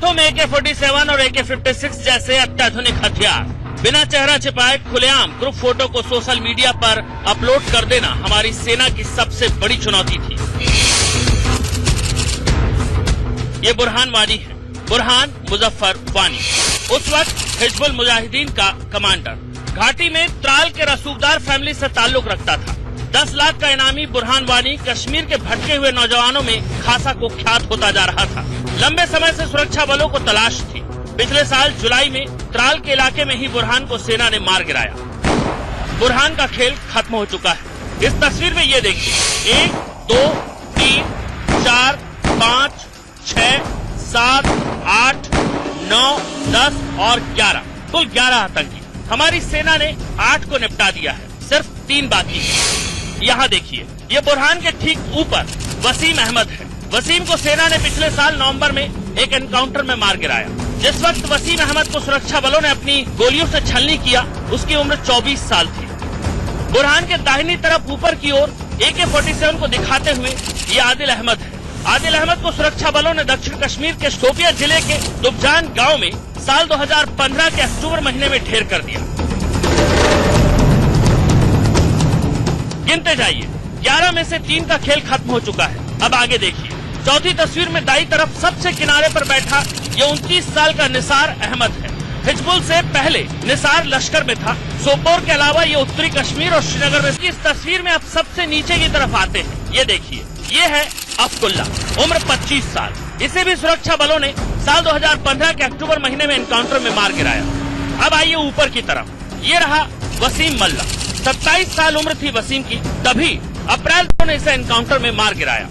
हाथों में AK-47 और AK-56 जैसे अत्याधुनिक हथियार, बिना चेहरा छिपाए खुलेआम ग्रुप फोटो को सोशल मीडिया पर अपलोड कर देना हमारी सेना की सबसे बड़ी चुनौती थी। ये बुरहान वानी है, बुरहान मुजफ्फर वानी, उस वक्त हिजबुल मुजाहिदीन का कमांडर। घाटी में त्राल के रसूखदार फैमिली से ताल्लुक रखता था। 10 लाख का इनामी बुरहान वानी कश्मीर के भटके हुए नौजवानों में खासा कुख्यात होता जा रहा था। लंबे समय से सुरक्षा बलों को तलाश थी। पिछले साल जुलाई में त्राल के इलाके में ही बुरहान को सेना ने मार गिराया। बुरहान का खेल खत्म हो चुका है। इस तस्वीर में ये देखिए, 1, 2, 3, 4, 5, 6, 7, 8, 9, 10 और 11, कुल 11 आतंकी। हमारी सेना ने 8 को निपटा दिया है, सिर्फ 3 बाकी है। यहाँ देखिए, ये बुरहान के ठीक ऊपर वसीम अहमद है। वसीम को सेना ने पिछले साल नवंबर में एक एनकाउंटर में मार गिराया। जिस वक्त वसीम अहमद को सुरक्षा बलों ने अपनी गोलियों से छलनी किया, उसकी उम्र 24 साल थी। बुरहान के दाहिनी तरफ ऊपर की ओर AK-47 को दिखाते हुए ये आदिल अहमद है। आदिल अहमद को सुरक्षा बलों ने दक्षिण कश्मीर के शोपिया जिले के दुबजान गांव में साल 2015 के अक्टूबर महीने में ढेर कर दिया। गिनते जाइए, 11 में से 3 का खेल खत्म हो चुका है। अब आगे देखिए, चौथी तस्वीर में दाईं तरफ सबसे किनारे पर बैठा ये 29 साल का निसार अहमद है। हिजबुल से पहले निसार लश्कर में था। सोपोर के अलावा ये उत्तरी कश्मीर और श्रीनगर में। इस तस्वीर में आप सबसे नीचे की तरफ आते हैं, ये देखिए, ये है अब्दुल्ला, उम्र 25 साल। इसे भी सुरक्षा बलों ने साल 2015 के अक्टूबर महीने में एनकाउंटर में मार गिराया। अब आइए ऊपर की तरफ, ये रहा वसीम मल्ला, 27 साल उम्र थी वसीम की, तभी अप्रैल ने इसे एनकाउंटर में मार गिराया।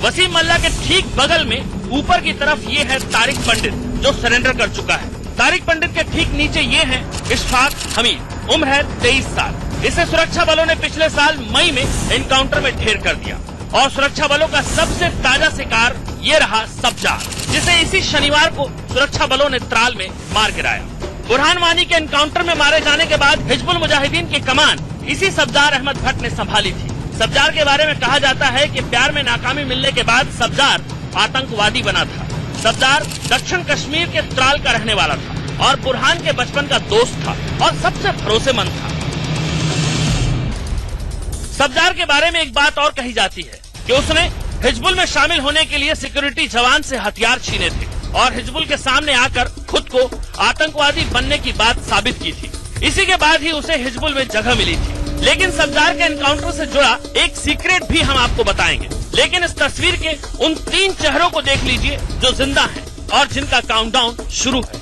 वसीम मल्ला के ठीक बगल में ऊपर की तरफ ये है तारिक पंडित, जो सरेंडर कर चुका है। तारिक पंडित के ठीक नीचे ये है इशफाक हमीद, उम्र है 23 साल। इसे सुरक्षा बलों ने पिछले साल मई में एनकाउंटर में ढेर कर दिया। और सुरक्षा बलों का सबसे ताजा शिकार ये रहा सब्जार, जिसे इसी शनिवार को सुरक्षा बलों ने त्राल में मार गिराया। बुरहान वानी के एनकाउंटर में मारे जाने के बाद हिजबुल मुजाहिदीन की कमान इसी सब्जार अहमद भट्ट ने संभाली थी। सब्जार के बारे में कहा जाता है कि प्यार में नाकामी मिलने के बाद सब्जार आतंकवादी बना था। सब्जार दक्षिण कश्मीर के त्राल का रहने वाला था और बुरहान के बचपन का दोस्त था और सबसे भरोसेमंद था। सब्जार के बारे में एक बात और कही जाती है कि उसने हिजबुल में शामिल होने के लिए सिक्योरिटी जवान से हथियार छीने थे और हिजबुल के सामने आकर खुद को आतंकवादी बनने की बात साबित की थी। इसी के बाद ही उसे हिजबुल में जगह मिली थी। लेकिन सब्जार के एनकाउंटर से जुड़ा एक सीक्रेट भी हम आपको बताएंगे। लेकिन इस तस्वीर के उन 3 चेहरों को देख लीजिए जो जिंदा हैं और जिनका काउंटडाउन शुरू है।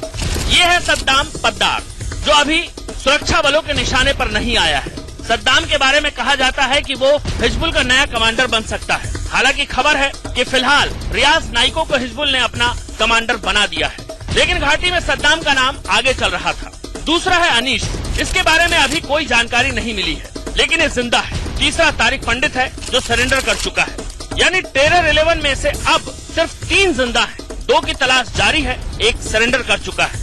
ये है सद्दाम पद्दार, जो अभी सुरक्षा बलों के निशाने पर नहीं आया है। सद्दाम के बारे में कहा जाता है कि वो हिजबुल का नया कमांडर बन सकता है। हालांकि खबर है कि फिलहाल रियाज नाइको को हिजबुल ने अपना कमांडर बना दिया है। लेकिन घाटी में सद्दाम का नाम आगे चल रहा था। दूसरा है अनीश, इसके बारे में अभी कोई जानकारी नहीं मिली है, लेकिन ये जिंदा है। तीसरा तारिक पंडित है, जो सरेंडर कर चुका है। यानी टेरर 11 में से अब सिर्फ 3 जिंदा हैं, 2 की तलाश जारी है, 1 सरेंडर कर चुका है।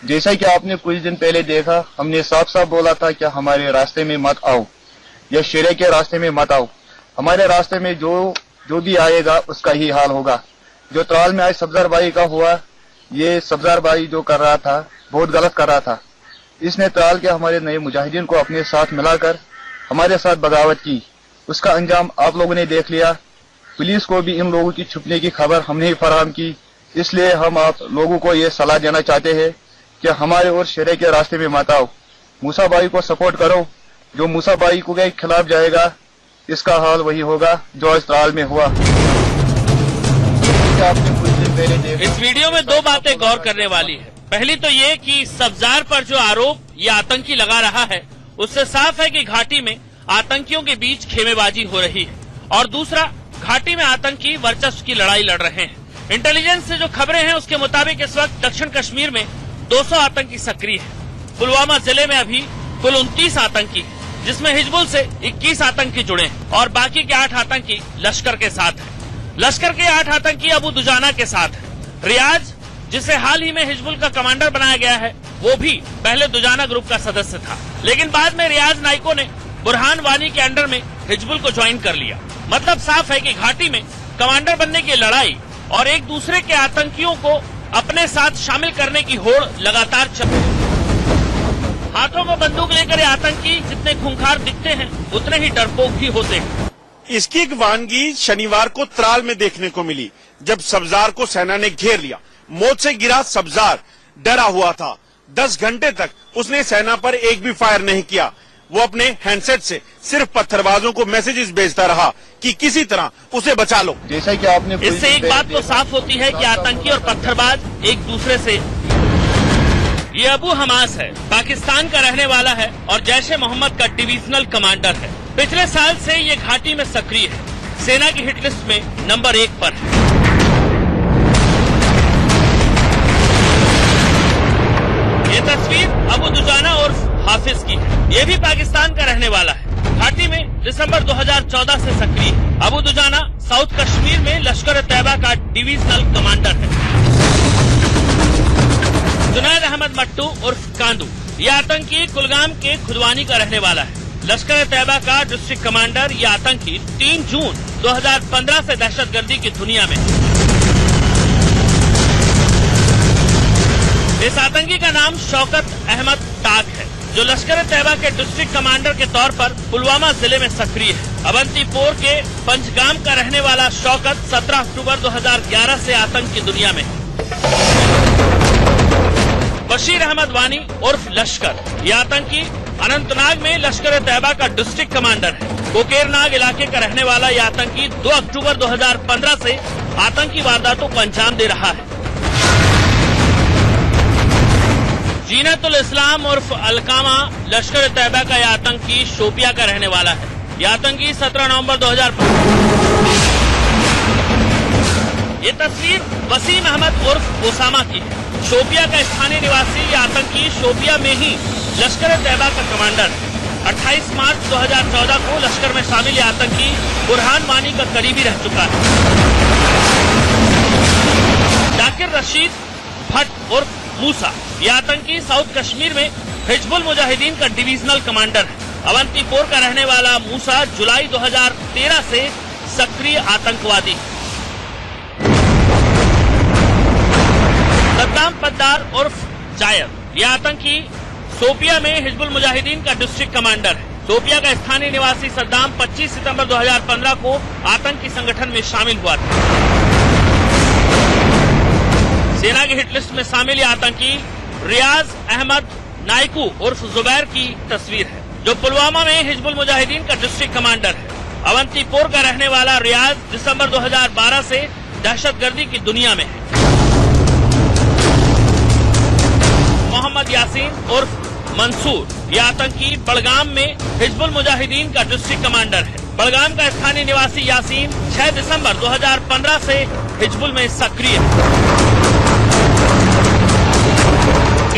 जैसा कि आपने कुछ दिन पहले देखा, हमने साफ साफ बोला था कि हमारे रास्ते में मत आओ या शेरे के रास्ते में मत आओ। हमारे रास्ते में जो भी आएगा उसका ही हाल होगा। जो त्राल में आज सब्जार भाई का हुआ, ये सब्जार भाई जो कर रहा था बहुत गलत कर रहा था। इसने त्राल के हमारे नए मुजाहिदीन को अपने साथ मिलाकर हमारे साथ बगावत की। उसका अंजाम आप लोगों ने देख लिया। पुलिस को भी इन लोगों की छुपने की खबर हमने ही फराहम की। इसलिए हम आप लोगों को ये सलाह देना चाहते हैं कि हमारे और शेरे के रास्ते में मत आओ। मूसा भाई को सपोर्ट करो। जो मूसा भाई के खिलाफ जाएगा, इसका हाल वही होगा जो आज त्राल में हुआ। आपने कुछ दिन पहले इस वीडियो में 2 बातें गौर करने वाली है। पहली तो ये कि सब्जार पर जो आरोप ये आतंकी लगा रहा है, उससे साफ है कि घाटी में आतंकियों के बीच खेमेबाजी हो रही है। और दूसरा, घाटी में आतंकी वर्चस्व की लड़ाई लड़ रहे हैं। इंटेलिजेंस से जो खबरें हैं उसके मुताबिक इस वक्त दक्षिण कश्मीर में 200 आतंकी सक्रिय हैं। पुलवामा जिले में अभी कुल 29 आतंकी हैं, जिसमें हिजबुल से 21 आतंकी जुड़े हैं और बाकी के 8 आतंकी लश्कर के साथ हैं। लश्कर के 8 आतंकी अबू दुजाना के साथ हैं। रियाज, जिसे हाल ही में हिजबुल का कमांडर बनाया गया है, वो भी पहले दुजाना ग्रुप का सदस्य था, लेकिन बाद में रियाज नाइको ने बुरहान वानी के अंडर में हिजबुल को ज्वाइन कर लिया। मतलब साफ है कि घाटी में कमांडर बनने की लड़ाई और एक दूसरे के आतंकियों को अपने साथ शामिल करने की होड़ लगातार चल रही है। हाथों में बंदूक लेकर ये आतंकी जितने खूंखार दिखते हैं उतने ही डरपोक भी होते हैं। इसकी एक वानगी शनिवार को त्राल में देखने को मिली, जब सब्जार को सेना ने घेर लिया। मौत से गिरा सब्जार डरा हुआ था। 10 घंटे तक उसने सेना पर एक भी फायर नहीं किया। वो अपने हैंडसेट से सिर्फ पत्थरबाजों को मैसेजेस भेजता रहा कि किसी तरह उसे बचा लो। जैसा कि आपने इससे एक बात तो साफ होती है कि आतंकी और पत्थरबाज एक दूसरे से। ये अबू हमास है, पाकिस्तान का रहने वाला है और जैश-ए मोहम्मद का डिविजनल कमांडर है। पिछले साल से ये घाटी में सक्रिय है, सेना की हिट लिस्ट में नंबर 1 पर है। ये तस्वीर अबू दुजाना और हाफिज की है। ये भी पाकिस्तान का रहने वाला है। घाटी में दिसंबर 2014 से सक्रिय है। अबू दुजाना साउथ कश्मीर में लश्कर तैयबा का डिविजनल कमांडर है। जुनैद अहमद मट्टू उर्फ कांदू, ये आतंकी कुलगाम के खुदवानी का रहने वाला है। लश्कर तैयबा का डिस्ट्रिक्ट कमांडर, ये आतंकी 3 जून 2015 से दहशतगर्दी की दुनिया में। इस आतंकी का नाम शौकत अहमद टाक है, जो लश्कर तैयबा के डिस्ट्रिक्ट कमांडर के तौर पर पुलवामा जिले में सक्रिय है। अवंतीपोर के पंजगाम का रहने वाला शौकत 17 अक्टूबर 2011 से आतंक की दुनिया में है। बशीर अहमद वानी उर्फ लश्कर, ये आतंकी अनंतनाग में लश्कर तैयबा का डिस्ट्रिक्ट कमांडर है। कोकेरनाग इलाके का रहने वाला ये आतंकी 2 अक्टूबर 2015 से आतंकी वारदातों को अंजाम दे रहा है। जीनतुल इस्लाम उर्फ अलकामा, लश्कर तैयबा का यह आतंकी शोपिया का रहने वाला है। यह आतंकी 17 नवंबर 2015। ये तस्वीर वसीम अहमद उर्फ ओसामा की है। शोपिया का स्थानीय निवासी ये आतंकी शोपिया में ही लश्कर तैयबा का कमांडर है। 28 मार्च 2014 को लश्कर में शामिल आतंकी बुरहान वानी का करीबी रह चुका है। जाकिर रशीद भट्ट उर्फ मूसा, ये आतंकी साउथ कश्मीर में हिजबुल मुजाहिदीन का डिविजनल कमांडर है। अवंतीपोर का रहने वाला मूसा जुलाई 2013 से सक्रिय आतंकवादी है। सद्दाम पद्दार उर्फ जायर, यह आतंकी सोपिया में हिजबुल मुजाहिदीन का डिस्ट्रिक्ट कमांडर है। सोपिया का स्थानीय निवासी सद्दाम 25 सितंबर 2015 को आतंकी संगठन में शामिल हुआ था। सेना की हिटलिस्ट में शामिल यह आतंकी रियाज अहमद नाइकू उर्फ जुबैर की तस्वीर है, जो पुलवामा में हिजबुल मुजाहिदीन का डिस्ट्रिक्ट कमांडर है। अवंतीपोर का रहने वाला रियाज दिसंबर 2012 से दहशतगर्दी की दुनिया में है। मोहम्मद यासीन उर्फ मंसूर, यह आतंकी बड़गाम में हिजबुल मुजाहिदीन का डिस्ट्रिक्ट कमांडर है। बड़गाम का स्थानीय निवासी यासीन 6 दिसंबर 2015 से हिजबुल में सक्रिय है।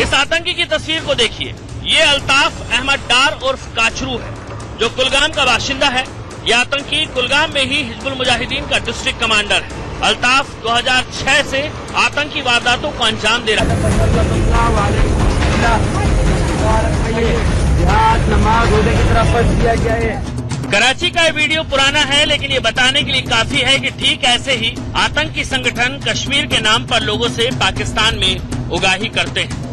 इस आतंकी की तस्वीर को देखिए। ये अल्ताफ अहमद डार उर्फ काचरू है, जो कुलगाम का बाशिंदा है। यह आतंकी कुलगाम में ही हिजबुल मुजाहिदीन का डिस्ट्रिक्ट कमांडर है। अल्ताफ 2006 से आतंकी वारदातों को अंजाम दे रहा है। कराची का ये वीडियो पुराना है, लेकिन ये बताने के लिए काफी है कि ठीक ऐसे ही आतंकी संगठन कश्मीर के नाम पर लोगों से पाकिस्तान में उगाही करते हैं।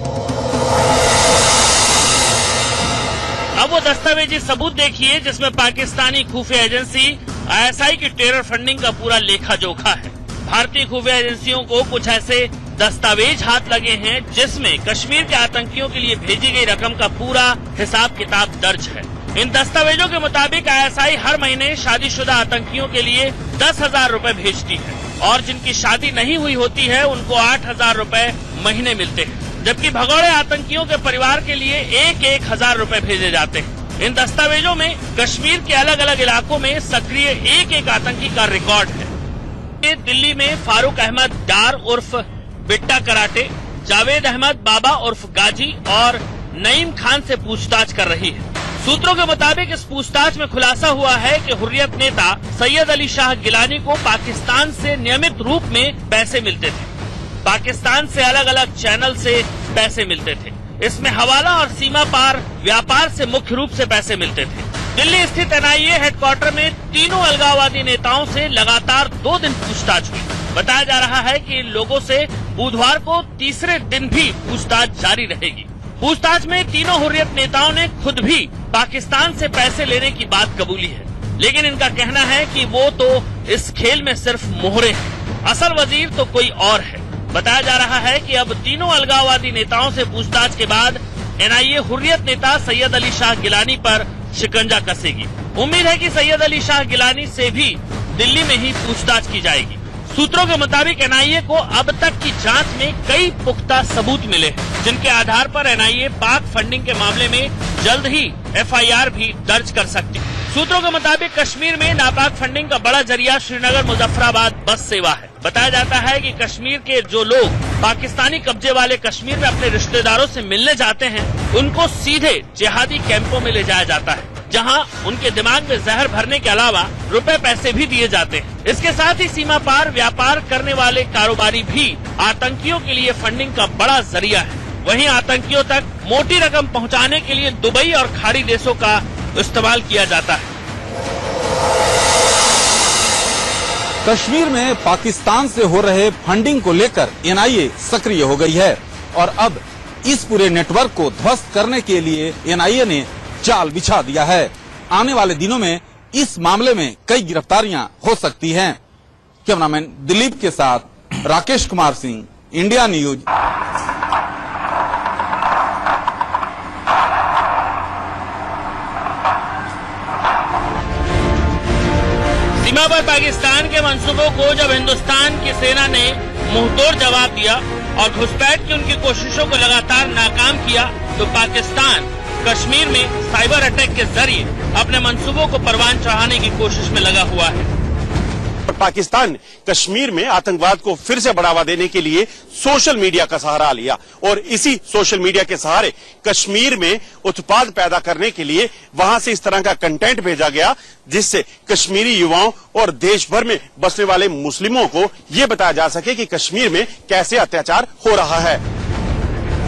अब वो दस्तावेजी सबूत देखिए जिसमें पाकिस्तानी खुफिया एजेंसी ISI की टेरर फंडिंग का पूरा लेखा जोखा है। भारतीय खुफिया एजेंसियों को कुछ ऐसे दस्तावेज हाथ लगे हैं जिसमें कश्मीर के आतंकियों के लिए भेजी गई रकम का पूरा हिसाब किताब दर्ज है। इन दस्तावेजों के मुताबिक ISI हर महीने शादीशुदा आतंकियों के लिए 10,000 रूपए भेजती है और जिनकी शादी नहीं हुई होती है उनको 8,000 रूपए महीने मिलते हैं, जबकि भगोड़े आतंकियों के परिवार के लिए 1,000 रूपए भेजे जाते हैं। इन दस्तावेजों में कश्मीर के अलग अलग इलाकों में सक्रिय एक आतंकी का रिकॉर्ड है। दिल्ली में फारूक अहमद डार उर्फ बिट्टा कराटे, जावेद अहमद बाबा उर्फ गाजी और नईम खान से पूछताछ कर रही है। सूत्रों के मुताबिक इस पूछताछ में खुलासा हुआ है कि हुर्रियत नेता सैयद अली शाह गिलानी को पाकिस्तान से नियमित रूप में पैसे मिलते थे। पाकिस्तान से अलग अलग चैनल से पैसे मिलते थे। इसमें हवाला और सीमा पार व्यापार से मुख्य रूप से पैसे मिलते थे। दिल्ली स्थित NIA हेडक्वार्टर में तीनों अलगाववादी नेताओं से लगातार 2 दिन पूछताछ हुई। बताया जा रहा है कि इन लोगों से बुधवार को तीसरे दिन भी पूछताछ जारी रहेगी। पूछताछ में तीनों हुर्रियत नेताओं ने खुद भी पाकिस्तान से पैसे लेने की बात कबूली है, लेकिन इनका कहना है कि वो तो इस खेल में सिर्फ मोहरे हैं, असल वजीर तो कोई और है। बताया जा रहा है कि अब तीनों अलगाववादी नेताओं से पूछताछ के बाद एनआईए हुर्रियत नेता सैयद अली शाह गिलानी पर शिकंजा कसेगी। उम्मीद है कि सैयद अली शाह गिलानी से भी दिल्ली में ही पूछताछ की जाएगी। सूत्रों के मुताबिक एनआईए को अब तक की जांच में कई पुख्ता सबूत मिले हैं, जिनके आधार पर एनआईए पाक फंडिंग के मामले में जल्द ही एफआईआर भी दर्ज कर सकती है। सूत्रों के मुताबिक कश्मीर में नापाक फंडिंग का बड़ा जरिया श्रीनगर मुजफ्फराबाद बस सेवा है। बताया जाता है कि कश्मीर के जो लोग पाकिस्तानी कब्जे वाले कश्मीर में अपने रिश्तेदारों से मिलने जाते हैं, उनको सीधे जिहादी कैंपों में ले जाया जाता है, जहां उनके दिमाग में जहर भरने के अलावा रुपए पैसे भी दिए जाते हैं। इसके साथ ही सीमा पार व्यापार करने वाले कारोबारी भी आतंकियों के लिए फंडिंग का बड़ा जरिया है। वहीं आतंकियों तक मोटी रकम पहुंचाने के लिए दुबई और खाड़ी देशों का इस्तेमाल किया जाता है। कश्मीर में पाकिस्तान से हो रहे फंडिंग को लेकर एनआईए सक्रिय हो गई है और अब इस पूरे नेटवर्क को ध्वस्त करने के लिए एनआईए ने जाल बिछा दिया है। आने वाले दिनों में इस मामले में कई गिरफ्तारियां हो सकती हैं। कैमरामैन दिलीप के साथ राकेश कुमार सिंह, इंडिया न्यूज। सीमा पर पाकिस्तान के मंसूबों को जब हिंदुस्तान की सेना ने मुंहतोड़ जवाब दिया और घुसपैठ की उनकी कोशिशों को लगातार नाकाम किया, तो पाकिस्तान कश्मीर में साइबर अटैक के जरिए अपने मंसूबों को परवान चढ़ाने की कोशिश में लगा हुआ है। पाकिस्तान ने कश्मीर में आतंकवाद को फिर से बढ़ावा देने के लिए सोशल मीडिया का सहारा लिया और इसी सोशल मीडिया के सहारे कश्मीर में उत्पाद पैदा करने के लिए वहां से इस तरह का कंटेंट भेजा गया, जिससे कश्मीरी युवाओं और देश भर में बसने वाले मुस्लिमों को ये बताया जा सके कि कश्मीर में कैसे अत्याचार हो रहा है।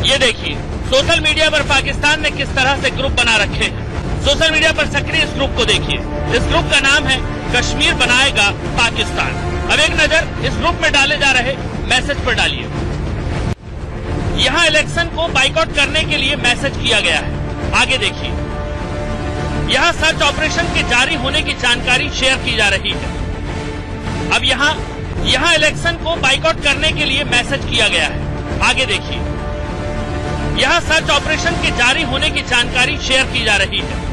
ये देखिए, सोशल मीडिया पर पाकिस्तान ने किस तरह से ग्रुप बना रखे हैं। सोशल मीडिया पर सक्रिय इस ग्रुप को देखिए। इस ग्रुप का नाम है कश्मीर बनाएगा पाकिस्तान। अब एक नजर इस ग्रुप में डाले जा रहे मैसेज पर डालिए। यहाँ इलेक्शन को बाइकआउट करने के लिए मैसेज किया गया है। आगे देखिए, यहाँ सर्च ऑपरेशन के जारी होने की जानकारी शेयर की जा रही है। अब यहाँ इलेक्शन को बाइकआउट करने के लिए मैसेज किया गया है। आगे देखिए, यहाँ सर्च ऑपरेशन के जारी होने की जानकारी शेयर की जा रही है।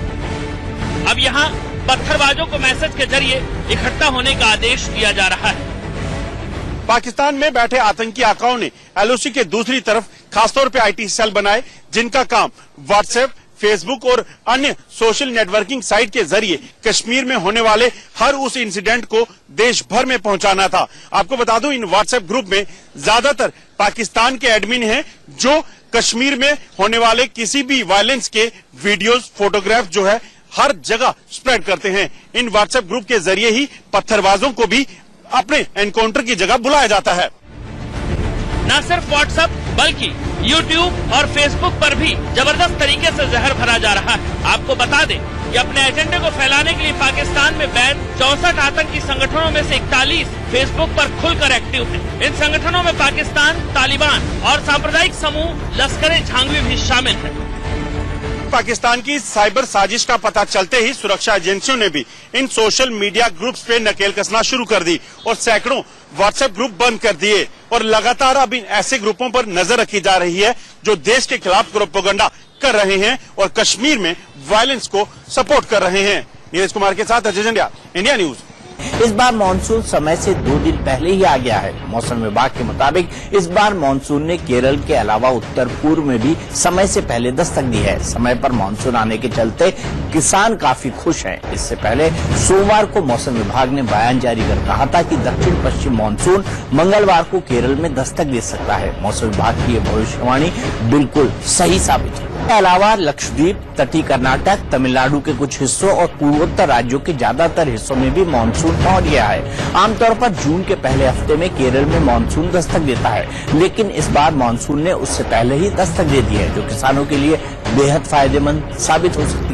अब यहाँ पत्थरबाजों को मैसेज के जरिए इकट्ठा होने का आदेश दिया जा रहा है। पाकिस्तान में बैठे आतंकी आकाओं ने एलओसी के दूसरी तरफ खासतौर पे आईटी सेल बनाए, जिनका काम व्हाट्सएप, फेसबुक और अन्य सोशल नेटवर्किंग साइट के जरिए कश्मीर में होने वाले हर उस इंसिडेंट को देश भर में पहुंचाना था। आपको बता दूं, इन व्हाट्सएप ग्रुप में ज्यादातर पाकिस्तान के एडमिन हैं, जो कश्मीर में होने वाले किसी भी वायलेंस के वीडियोस, फोटोग्राफ जो है हर जगह स्प्रेड करते हैं। इन व्हाट्सएप ग्रुप के जरिए ही पत्थरबाजों को भी अपने एनकाउंटर की जगह बुलाया जाता है। न सिर्फ व्हाट्सएप बल्कि यूट्यूब और फेसबुक पर भी जबरदस्त तरीके से जहर भरा जा रहा है। आपको बता दें कि अपने एजेंडे को फैलाने के लिए पाकिस्तान में बैन 64 आतंकी संगठनों में से 41 फेसबुक पर खुलकर एक्टिव हैं। इन संगठनों में पाकिस्तान, तालिबान और सांप्रदायिक समूह लश्कर-ए-झांगवी भी शामिल है। पाकिस्तान की साइबर साजिश का पता चलते ही सुरक्षा एजेंसियों ने भी इन सोशल मीडिया ग्रुप्स पे नकेल कसना शुरू कर दी और सैकड़ों व्हाट्सएप ग्रुप बंद कर दिए और लगातार अब इन ऐसे ग्रुपों पर नजर रखी जा रही है जो देश के खिलाफ प्रोपेगेंडा कर रहे हैं और कश्मीर में वायलेंस को सपोर्ट कर रहे हैं। नीरज कुमार के साथ अजय जंडिया, इंडिया न्यूज। इस बार मानसून समय से 2 दिन पहले ही आ गया है। मौसम विभाग के मुताबिक इस बार मानसून ने केरल के अलावा उत्तर पूर्व में भी समय से पहले दस्तक दी है। समय पर मानसून आने के चलते किसान काफी खुश हैं। इससे पहले सोमवार को मौसम विभाग ने बयान जारी कर कहा था कि दक्षिण पश्चिम मानसून मंगलवार को केरल में दस्तक दे सकता है। मौसम विभाग की यह भविष्यवाणी बिल्कुल सही साबित हुई। इसके अलावा लक्षद्वीप, तटीय कर्नाटक, तमिलनाडु के कुछ हिस्सों और पूर्वोत्तर राज्यों के ज्यादातर हिस्सों में भी मानसून पहुंच गया है। आमतौर पर जून के पहले हफ्ते में केरल में मानसून दस्तक देता है, लेकिन इस बार मानसून ने उससे पहले ही दस्तक दे दी है, जो किसानों के लिए बेहद फायदेमंद साबित हो सकती है।